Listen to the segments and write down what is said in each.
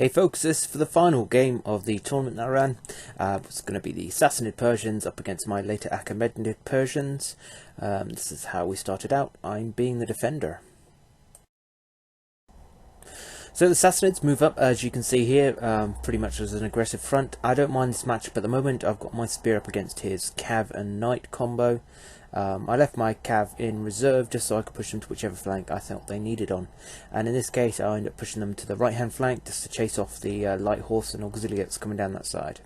Hey folks, this is for the final game of the tournament that I ran. It's going to be the Sassanid Persians up against my later Achaemenid Persians. This is how we started out. I'm being the defender. So the Sassanids move up, as you can see here, pretty much as an aggressive front. I don't mind this matchup at the moment. I've got my spear up against his Cav and Knight combo. I left my Cav in reserve just so I could push them to whichever flank I felt they needed on. And in this case I ended up pushing them to the right hand flank just to chase off the light horse and auxiliary that's coming down that side.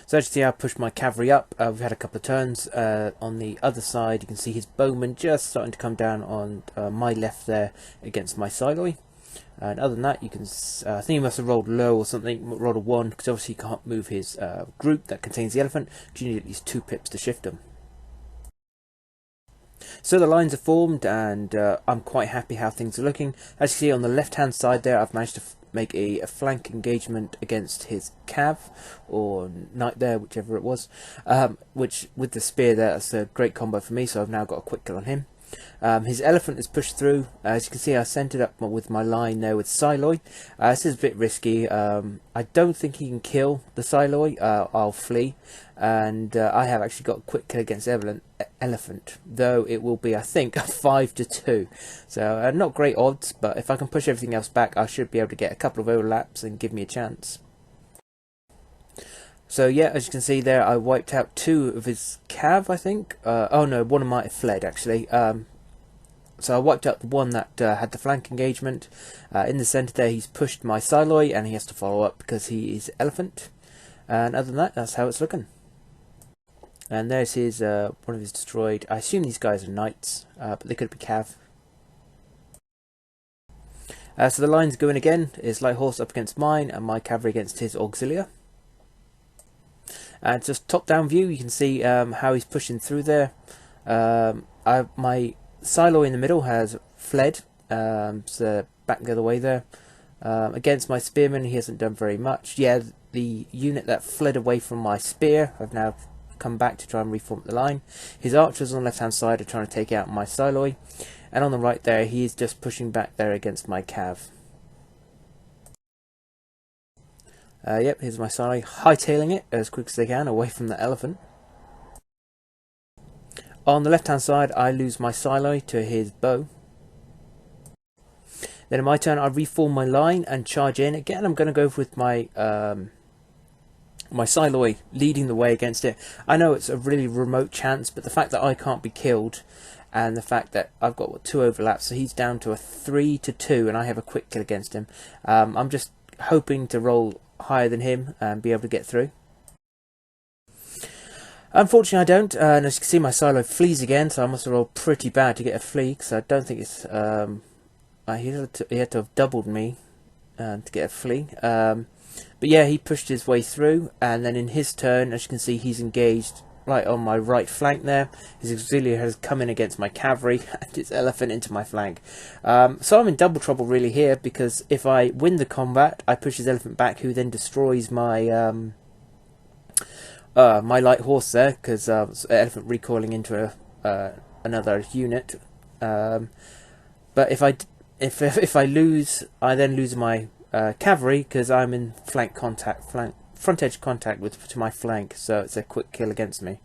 So as you see, I pushed my cavalry up. We've had a couple of turns. On the other side you can see his bowmen just starting to come down on my left there against my Siloi. And other than that, you can I think he must have rolled low or something, rolled a 1, because obviously he can't move his group that contains the elephant, because you need at least 2 pips to shift them. So the lines are formed, and I'm quite happy how things are looking. As you see on the left hand side there, I've managed to make a flank engagement against his Cav, or Knight there, whichever it was, which with the spear there, that's a great combo for me, so I've now got a quick kill on him. His elephant is pushed through. As you can see, I centered up with my line there with Siloi. This is a bit risky. I don't think he can kill the Siloi. I'll flee, and I have actually got a quick kill against elephant, though it will be, I think, a 5-2. So not great odds, but if I can push everything else back, I should be able to get a couple of overlaps and give me a chance. So yeah, as you can see there, I wiped out 2 of his Cav, I think. Oh no, one of them might have fled actually. So I wiped out the one that had the flank engagement. In the centre there, he's pushed my Siloi, and he has to follow up because he is elephant. And other than that, that's how it's looking. And there's his one of his destroyed. I assume these guys are knights, but they could be Cav. So the line's going again. Is light horse up against mine, and my cavalry against his auxilia. And just top down view, you can see how he's pushing through there. My Siloi in the middle has fled, so back the other way there. Against my spearman, he hasn't done very much. Yeah, the unit that fled away from my spear have now come back to try and reform the line. His archers on the left hand side are trying to take out my Siloi, and on the right there, he is just pushing back there against my Cav. Yep, here's my Siloi hightailing it as quick as they can away from the elephant. On the left hand side, I lose my Siloi to his bow. Then in my turn, I reform my line and charge in. Again, I'm going to go with my my Siloi leading the way against it. I know it's a really remote chance, but the fact that I can't be killed, and the fact that I've got 2 overlaps, so he's down to a 3-2, and I have a quick kill against him. I'm just hoping to roll higher than him and be able to get through. Unfortunately I don't, and as you can see my Siloi flees again, so I must have rolled pretty bad to get a flee, because I don't think it's he had to have doubled me to get a flee. But yeah, he pushed his way through, and then in his turn, as you can see, he's engaged right on my right flank there. His auxiliary has come in against my cavalry and his elephant into my flank. So I'm in double trouble really here, because if I win the combat, I push his elephant back, who then destroys my my light horse there, because elephant recoiling into another unit. But if I lose, I then lose my cavalry, because I'm in front edge contact to my flank, so it's a quick kill against me.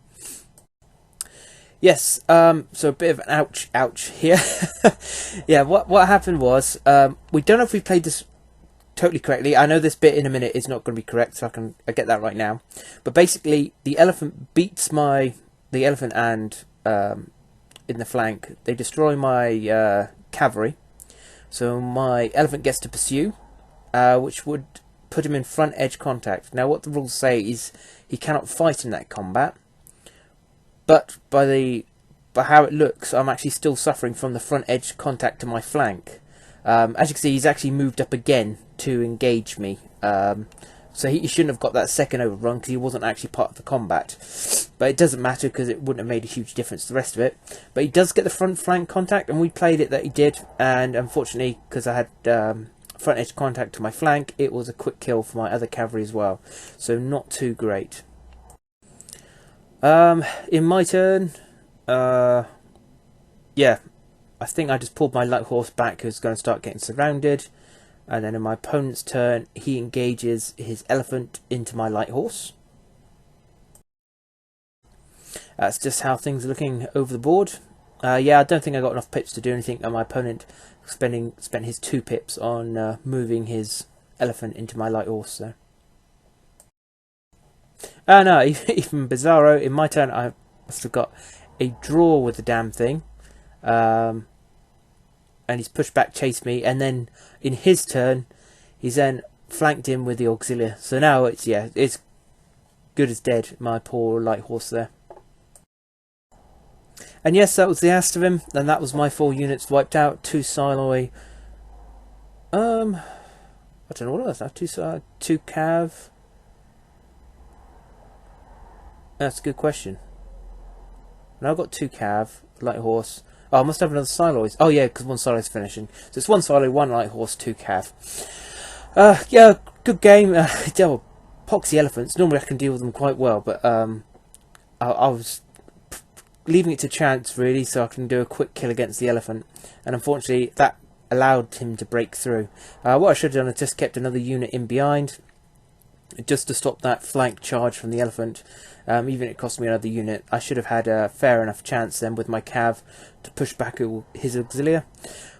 Yes, so a bit of an ouch here. Yeah, what happened was, we don't know if we played this totally correctly. I know this bit in a minute is not going to be correct, so I get that right now. But basically, the elephant beats the elephant and in the flank. They destroy my cavalry, so my elephant gets to pursue, which would put him in front edge contact. Now what the rules say is he cannot fight in that combat, but by how it looks, I'm actually still suffering from the front edge contact to my flank. As you can see, he's actually moved up again to engage me, so he shouldn't have got that second overrun, because he wasn't actually part of the combat. But it doesn't matter, because it wouldn't have made a huge difference to the rest of it. But he does get the front flank contact, and we played it that he did, and unfortunately, because I had front edge contact to my flank, it was a quick kill for my other cavalry as well, so not too great. In my turn, yeah, I think I just pulled my light horse back, who's going to start getting surrounded. And then in my opponent's turn, he engages his elephant into my light horse. That's just how things are looking over the board. Yeah, I don't think I got enough pips to do anything, and my opponent spent his 2 pips on moving his elephant into my light horse. So. No, even Bizarro, in my turn, I must have got a draw with the damn thing. And he's pushed back, chased me, and then in his turn, he's then flanked him with the Auxilia. So now it's good as dead, my poor light horse there. And yes, that was the last of him, and that was my 4 units wiped out. 2 Siloy. I don't know what else. 2 Cav. That's a good question. Now I've got 2 Cav, light horse. Oh, I must have another Siloys. Oh yeah, because 1 Siloy's finishing. So it's 1 Silo, 1 light horse, 2 Cav. Yeah, good game. Devil, poxy elephants. Normally I can deal with them quite well, but I was leaving it to chance really, so I can do a quick kill against the elephant, and unfortunately that allowed him to break through. What I should have done is just kept another unit in behind, just to stop that flank charge from the elephant. Even if it cost me another unit, I should have had a fair enough chance then with my Cav to push back his Auxilia.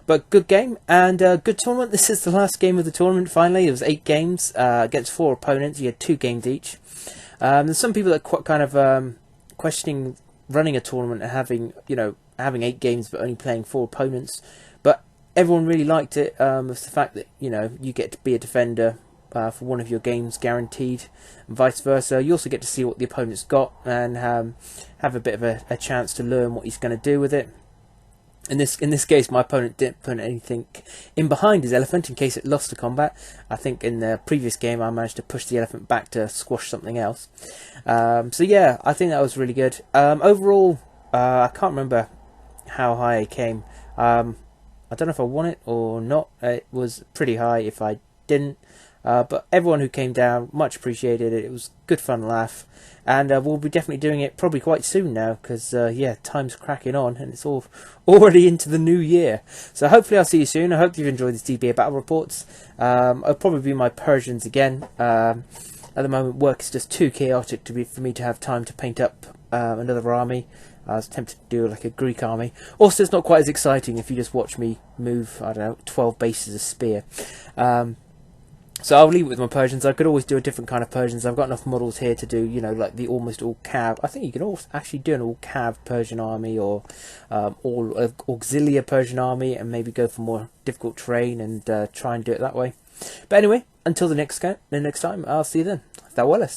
But good game, and good tournament. This is the last game of the tournament finally. It was 8 games against 4 opponents. You had 2 games each. There's some people that are kind of questioning running a tournament and having 8 games but only playing 4 opponents, but everyone really liked it. It's the fact that you get to be a defender for one of your games guaranteed, and vice versa. You also get to see what the opponent's got and have a bit of a chance to learn what he's going to do with it. In this case, my opponent didn't put anything in behind his elephant in case it lost the combat. I think in the previous game I managed to push the elephant back to squash something else. So yeah, I think that was really good. Overall, I can't remember how high I came. I don't know if I won it or not. It was pretty high if I didn't. But everyone who came down, much appreciated it. It was good fun, laugh, and we'll be definitely doing it probably quite soon now, because yeah, time's cracking on and it's all already into the new year. So hopefully I'll see you soon. I hope you've enjoyed these DBA battle reports. I'll probably be my Persians again. At the moment, work is just too chaotic for me to have time to paint up another army. I was tempted to do like a Greek army. Also, it's not quite as exciting if you just watch me move, I don't know, 12 bases of spear. So I'll leave it with my Persians. I could always do a different kind of Persians. I've got enough models here to do, like the almost all Cav. I think you can also actually do an all Cav Persian army, or all Auxilia Persian army, and maybe go for more difficult terrain and try and do it that way. But anyway, until the next time, I'll see you then. Farewell.